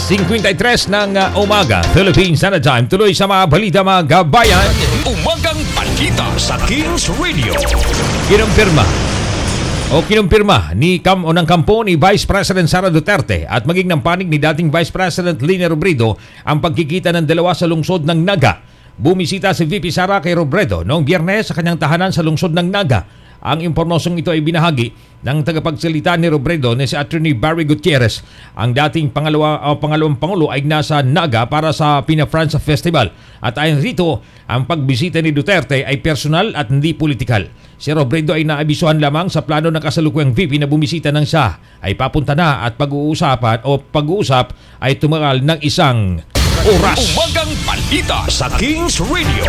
53 ng umaga, Philippine Standard Time. Tuloy sa mga balita mga gabayan. Umagang balita sa Kings Radio. Kinumpirma ng kampo ni Vice President Sara Duterte at maging ng panig ni dating Vice President Leni Robredo ang pagkikita ng dalawa sa lungsod ng Naga. Bumisita si VP Sara kay Robredo noong Biyernes sa kanyang tahanan sa lungsod ng Naga. Ang impormasyong ito ay binahagi ng tagapagsalita ni Robredo na si Attorney Barry Gutierrez. Ang dating pangalawang Pangulo ay nasa Naga para sa Pina-France Festival. At ayon rito, ang pagbisita ni Duterte ay personal at hindi politikal. Si Robredo ay naabisuhan lamang sa plano ng kasalukuyang VP na bumisita ng siya ay papunta na at pag-uusap ay tumagal ng isang oras. Umagang balita sa Kings Radio.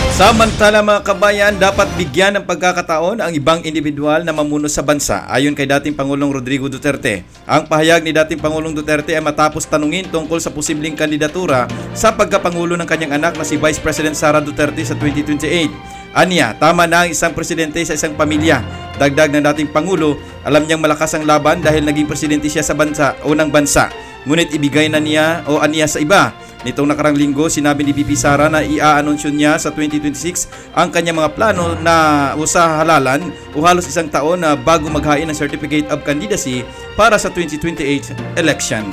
Samantala mga kabayan, dapat bigyan ng pagkakataon ang ibang individual na mamuno sa bansa ayon kay dating Pangulong Rodrigo Duterte. Ang pahayag ni dating Pangulong Duterte ay matapos tanungin tungkol sa posibleng kandidatura sa pagkapangulo ng kanyang anak na si Vice President Sara Duterte sa 2028. Aniya, tama na ang isang presidente sa isang pamilya. Dagdag ng dating Pangulo, alam niyang malakas ang laban dahil naging presidente siya sa unang bansa. Ngunit ibigay na niya o aniya sa iba. Nitong nakarang linggo, sinabi ni VP Sara na i-aanunsyo niya sa 2026 ang kanyang mga plano na sa halalan o halos isang taon na bago maghain ng Certificate of Candidacy para sa 2028 election.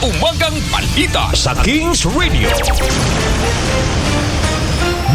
Umagang balita sa Kings Radio.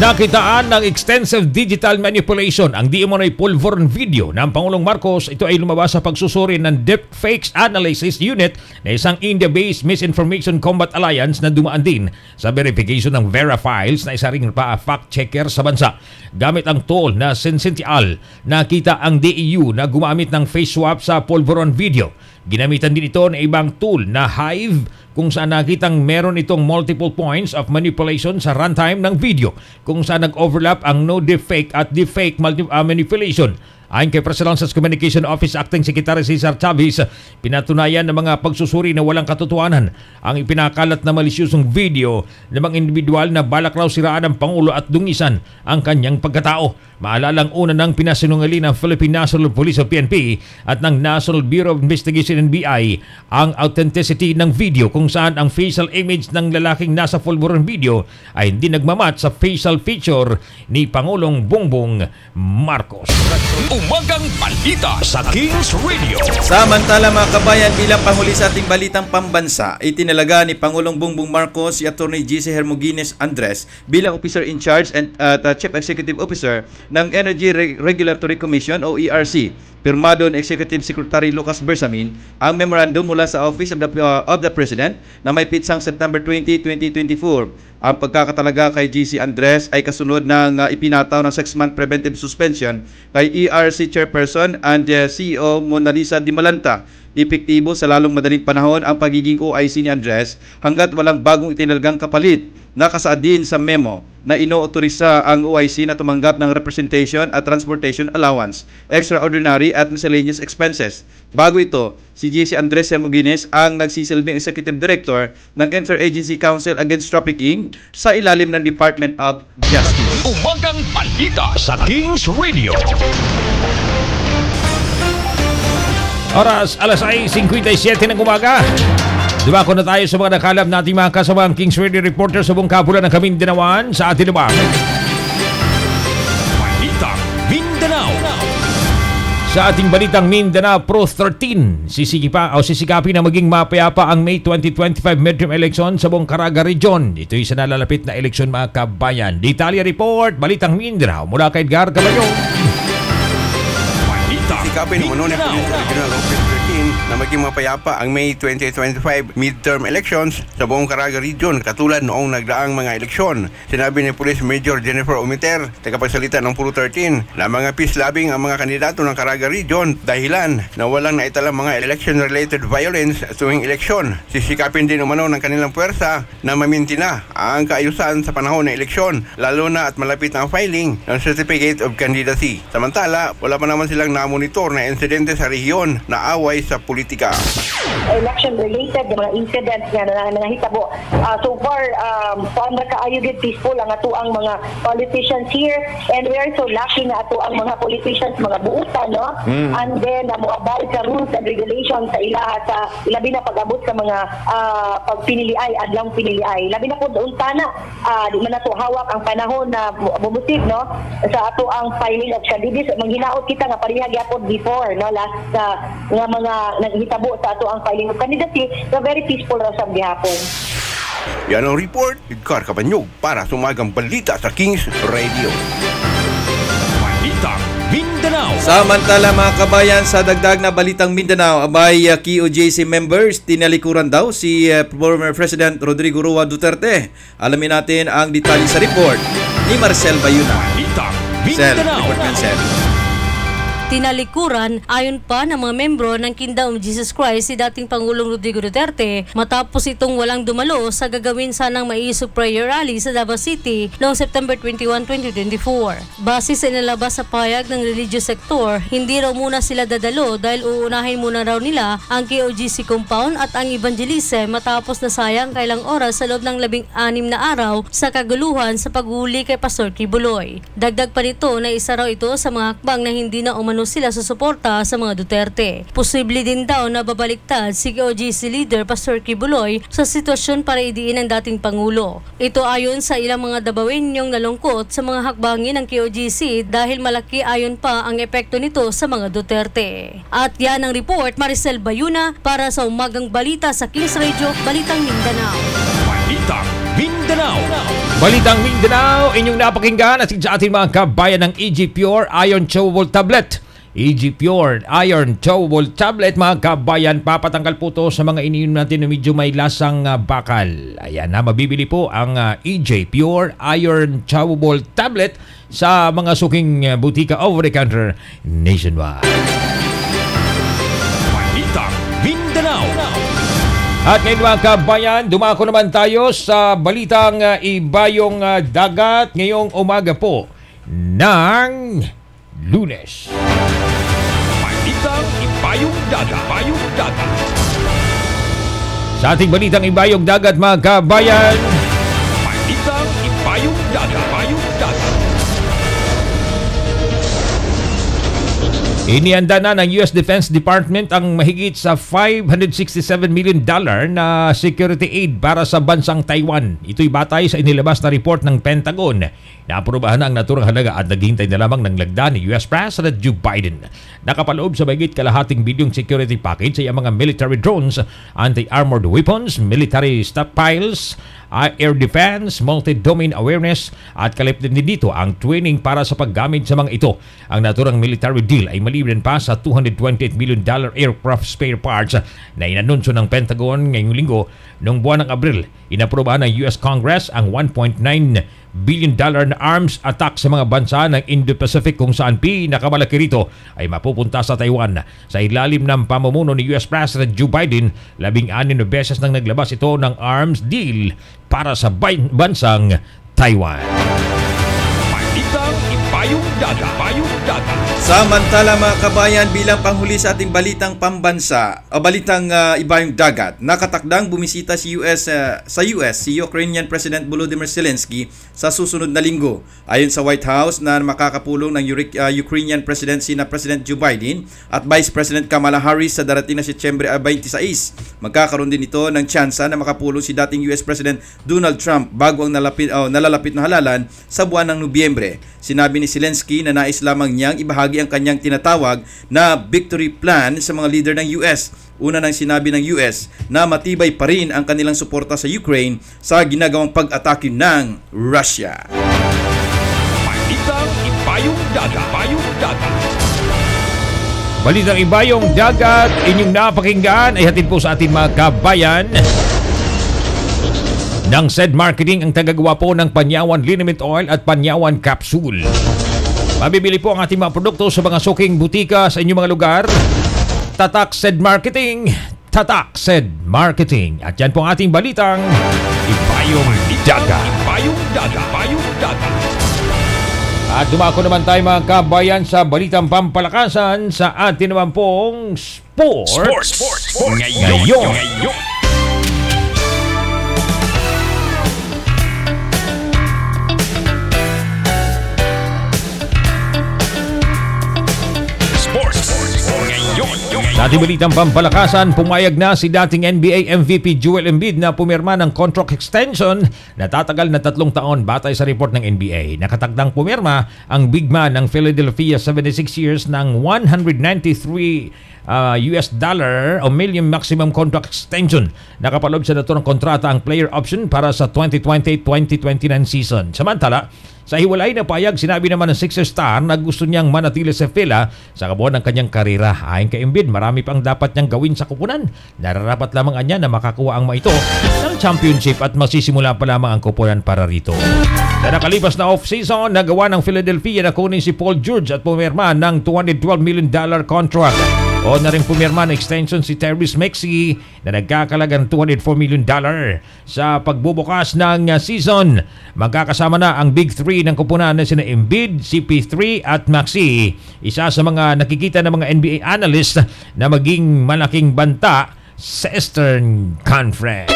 Nakitaan ng extensive digital manipulation ang di umano'y pulveron video ng Pangulong Marcos. Ito ay lumabas sa pagsusuri ng Deepfakes Analysis Unit na isang India-based Misinformation Combat Alliance na dumaan din sa verification ng Verifiles na isa ring fact-checker sa bansa. Gamit ang tool na Sensential, nakita ang DEU na gumamit ng face swap sa pulveron video. Ginamitan din ito ng ibang tool na Hive kung saan nakitang meron itong multiple points of manipulation sa runtime ng video kung saan nag-overlap ang no deepfake at deepfake manipulation. Ayon kay Presidential Communication Office Acting Secretary Cesar Chavez, pinatunayan ng mga pagsusuri na walang katotohanan ang ipinakalat na malisyosong video ng mga individual na balak raw siraan ng Pangulo at dungisan ang kanyang pagkatao. Maalalang una ng pinasinungaling ng Philippine National Police o PNP at ng National Bureau of Investigation NBI ang authenticity ng video kung saan ang facial image ng lalaking nasa pulveron video ay hindi nagmamatch sa facial feature ni Pangulong Bongbong Marcos. Umagang balita sa Kings Radio. Samantala mga kabayan, bilang panghuli sa ating balitang pambansa, itinalaga ni Pangulong Bongbong Marcos si Atty. J.C. Hermogenes Andres bilang Officer in Charge and Chief Executive Officer ng Energy Regulatory Commission o ERC. Pirmado ni Executive Secretary Lucas Bersamin ang memorandum mula sa Office of the President na may pitsang September 20, 2024. Ang pagkakatalaga kay GC Andres ay kasunod ng ipinataw ng 6-month preventive suspension kay ERC Chairperson and CEO Mona Lisa Dimalanta. Epektibo sa lalong madaling panahon ang pagiging OIC ni Andres hanggat walang bagong itinalagang kapalit. Nakasaad din sa memo na inootorisa ang OIC na tumanggap ng representation at transportation allowance, extraordinary at miscellaneous expenses. Bago ito, si GC Andres Hermogenes ang nagsisilbing Executive Director ng Interagency Council Against Trafficking sa ilalim ng Department of Justice. Umagang balita sa Kings Radio. Oras, alas 6:57 ng umaga. Dumako na tayo sa mga nakalap nating mga kasamang Kings Radio Reporter sa buong kapulan ng Kamindanawan sa atin naman. Balitang Mindanao. Sa ating balitang Mindanao Pro 13, sisikapin na maging mapayapa ang May 2025 midterm election sa buong Caraga Region. Ito'y sa nalalapit na eleksyon mga kabayan. Detalye report, balitang Mindanao mula kay Edgar Caballo. Sikapin umano ng Regional Office 13 na maging mapayapa ang May 2025 midterm elections sa buong Caraga Region katulad noong nagdaang mga eleksyon. Sinabi ni Police Major Jennifer Umiter, tagapagsalita ng Puro 13, na mga peace-loving ang mga kandidato ng Caraga Region dahilan na walang naitalang mga election-related violence tuwing eleksyon. Sisikapin din umano ng kanilang puwersa na mamintina ang kaayusan sa panahon ng eleksyon, lalo na at malapit na ang filing ng Certificate of Candidacy. Samantala, wala pa naman silang namonitor na insidente sa rehiyon na away sa pulis politika. Election-related, yung mga incidents nga na nangahitabo. So far, saan na kaayo gid peaceful ang ato ang mga politicians here, and we are so lucky na ato ang mga politicians, mga buutan, no? And then, moabay sa rules and regulations sa ilaha, sa labi na pag-abot sa mga pagpiniliay, adlang piniliay. Labi na po doon sana, di man nato hawak ang panahon na bumutig, no? Sa ato ang filing of candidates. Manghinaot kita nga parihag yapon before, no? Last nga mga naghitabo sa ato ang filing of candidacy, na very peaceful ra sa gihapon. Yan ang report, Edgar Cabanyog para sa Umagang Balita sa Kings Radio. Balitang Mindanao. Samantala mga kabayan, sa dagdag na balitang Mindanao, abay QOJC members tinalikuran daw si former President Rodrigo Roa Duterte. Alamin natin ang detalye sa report ni Marcel Bayuna. Balitang Sel, Mindanao. report ng Sel. Tinalikuran ayon pa ng mga membro ng Kingdom of Jesus Christ si dating Pangulong Rodrigo Duterte matapos itong walang dumalo sa gagawin sanang maisog prayer rally sa Davao City noong September 21, 2024. Base sa inilabas sa payag ng religious sector, hindi raw muna sila dadalo dahil uunahin muna raw nila ang KOGC compound at ang evangelism matapos na sayang kailang oras sa loob ng 16 na araw sa kaguluhan sa paghuli kay Pastor Kibuloy. Dagdag pa nito na isa raw ito sa mga hakbang na hindi na umano sila sa suporta sa mga Duterte. Posible din daw na babaliktad si KOGC leader Pastor Kibuloy sa sitwasyon para idiin ang dating Pangulo. Ito ayon sa ilang mga Davaoenyong nalungkot sa mga hakbangin ng KOGC dahil malaki ayon pa ang epekto nito sa mga Duterte. At yan ang report, Maricel Bayuna para sa Umagang Balita sa Kings Radio, Balitang Mindanao. Balitang Mindanao. Balitang Mindanao, inyong napakinggan at sa ating mga kabayan ng EG Pure Iron Chewable Tablet. EG Pure Iron Chewable Tablet, mga kabayan, papatanggal po to sa mga iniinom natin na medyo may lasang bakal. Ayan na, mabibili po ang EG Pure Iron Chewable Tablet sa mga suking butika over the counter nationwide. Balitang Mindanao. At ngayon mga kabayan, dumako naman tayo sa balitang ibayong dagat ngayong umaga po ng Lunes. Balitang Ibayong Dagat. Ibayong Dagat. Sa ating balitang ibayong dagat mga kabayan, Balitang Ibayong Dagat. Ibayong Dagat. inianda na ng US Defense Department ang mahigit sa $567 million na security aid para sa bansang Taiwan. Ito'y batay sa inilabas na report ng Pentagon. Naaprobahan na ang naturang halaga at naghihintay na lamang ng lagda ni US President Joe Biden. Nakapaloob sa mahigit kalahating bilyong security package sa mga military drones, anti-armored weapons, military stockpiles, air defense, multi-domain awareness at kalipin din dito ang training para sa paggamit sa mga ito. Ang naturang military deal ay maliban pa sa $228 million aircraft spare parts na inanunsyo ng Pentagon ngayong linggo. Noong buwan ng Abril, inaprobahan ng US Congress ang $1.9 billion na arms attack sa mga bansa ng Indo-Pacific kung saan pinakamalaki rito ay mapupunta sa Taiwan. Sa ilalim ng pamumuno ni US President Joe Biden, 16 na beses nang naglabas ito ng arms deal para sa bansang Taiwan. Balitang Ibayong Dagat. Ibayong Dagat. Samantala mga kabayan, bilang panghuli sa ating balitang pambansa o balitang ibayong dagat, nakatakdang bumisita si si Ukrainian President Volodymyr Zelensky sa susunod na linggo. Ayon sa White House na makakapulong ng Ukrainian presidency na President Joe Biden at Vice President Kamala Harris sa darating na Setyembre 26. Magkakaroon din ito ng tsansa na makapulong si dating US President Donald Trump bago ang nalalapit na halalan sa buwan ng Nobyembre. Sinabi ni Zelensky na nais lamang niyang ibahagi ang kanyang tinatawag na victory plan sa mga leader ng US. Una nang sinabi ng US na matibay pa rin ang kanilang suporta sa Ukraine sa ginagawang pag-atake ng Russia. Balitang Ibayong Dagat. Ibayong Dagat. Balitang ibayong dagat, inyong napakinggan ay hatid po sa ating mga kabayan ng SED Marketing, ang tagagawa po ng Panyawan Liniment Oil at Panyawan Capsule. Mabibili po ang ating mga produkto sa mga suking butika sa inyong mga lugar. Tatak SED Marketing, Tatak SED Marketing. At yan po ang ating balitang ibayong dagat. Ibayong Dagat. Ibayong Dagat. At dumako naman tayo mga kabayan sa balitang pampalakasan sa atin naman pong sports. Ngayon. Sa ating balitang pampalakasan, pumayag na si dating NBA MVP Joel Embiid na pumirma ng contract extension na tatagal na 3 taon batay sa report ng NBA. Nakatagdang pumirma ang big man ng Philadelphia 76 years ng $193 o million maximum contract extension. Nakapaloob sa dato ng kontrata ang player option para sa 2020-2029 season. Samantala, sa hiwalay na payag, sinabi naman ng Sixers star na gusto niyang manatili sa Phila sa kabuuan ng kanyang karera. Ayon kay Embiid, marami pang dapat niyang gawin sa kupunan. Nararapat lamang niya na makakuha ang mga ito ng championship at masisimula pa lamang ang kupunan para rito. Sa nakalipas na off-season, nagawa ng Philadelphia na kunin si Paul George at pumirma ng $212 million contract. O na rin pumirma ng extension si Tyrese Maxey na nagkakalagang $204 million sa pagbubukas ng season. Magkakasama na ang Big Three ng kupunan na sina Embiid, CP3 at Maxey. Isa sa mga nakikita ng mga NBA analyst na maging malaking banta sa Eastern Conference.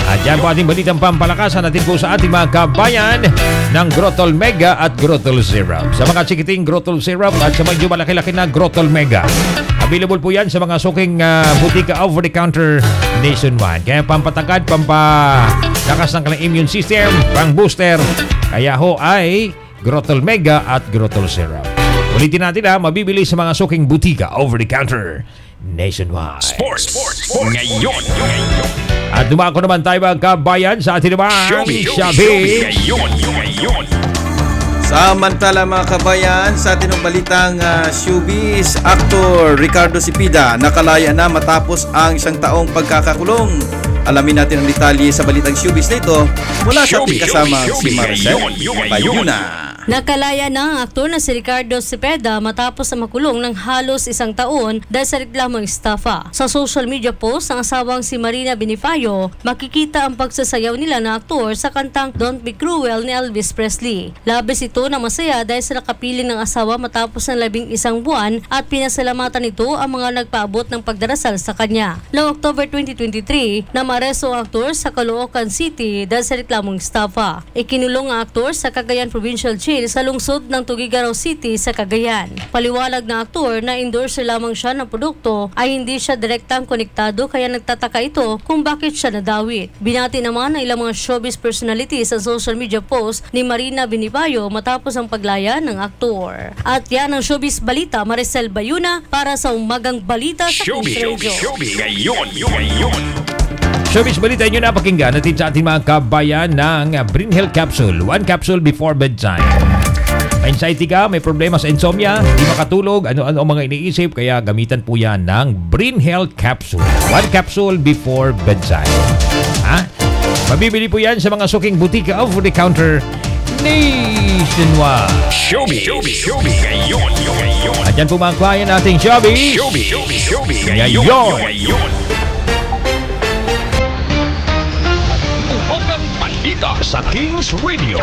At yan po ating balitang pampalakasan natin po sa ating mga kabayan ng Grotol Mega at Grotol Syrup. Sa mga chikiting Grotol Syrup at sa medyo malaki-laki na Grotol Mega. Available po yan sa mga suking butika over-the-counter nationwide. Kaya pampatagad, pampalakas ng kanilang immune system, pang-booster. Kaya ho ay Grotol Mega at Grotol Syrup. Ulitin natin mabibili sa mga suking butika over-the-counter nationwide. Sports. Ngayon. At dumako naman tayo mga kabayan sa ating naman Showbiz. Samantala mga kabayan, sa ating balitang showbiz, aktor Ricardo Cepeda nakalaya na matapos ang 1 taong pagkakakulong. Alamin natin ang detalye sa balitang showbiz na ito mula sa ating kasama si Maricel Bayuna. Nakalaya na ang aktor na si Ricardo Cepeda matapos na makulong ng halos 1 taon dahil sa reklamong estafa. Sa social media post ng asawang si Marina Benifayo, makikita ang pagsasayaw nila na aktor sa kantang Don't Be Cruel ni Elvis Presley. Labis ito na masaya dahil sa nakapiling ng asawa matapos ng 11 buwan at pinasalamatan nito ang mga nagpaabot ng pagdarasal sa kanya. Noong October 2023, namareso ang aktor sa Caloocan City dahil sa reklamong estafa. Ikinulong ang aktor sa Cagayan Provincial Jail sa lungsod ng Tuguegarao City sa Cagayan. Paliwanag ng aktor na endorser lamang siya ng produkto ay hindi siya direktang konektado kaya nagtataka ito kung bakit siya nadawit. Binati naman ng ilang mga showbiz personalities sa social media post ni Marina Benifayo matapos ang paglaya ng aktor. At yan ang showbiz balita, Maricel Bayuna para sa Umagang Balita sa Kings Radio. Showbiz balita nyo na pakinggan natin sa ating mga kabayan ng Brin Health Capsule. 1 capsule before bedtime. May anxiety ka, may problema sa insomnia, di makatulog, ano-ano ang mga iniisip, kaya gamitan po yan ng Brin Health Capsule. 1 capsule before bedtime. Mabibili po yan sa mga suking butika over-the-counter nationwide. Showbiz. At yan po mga client nating Showbiz. Ngayon. Umagang balita sa Kings Radio.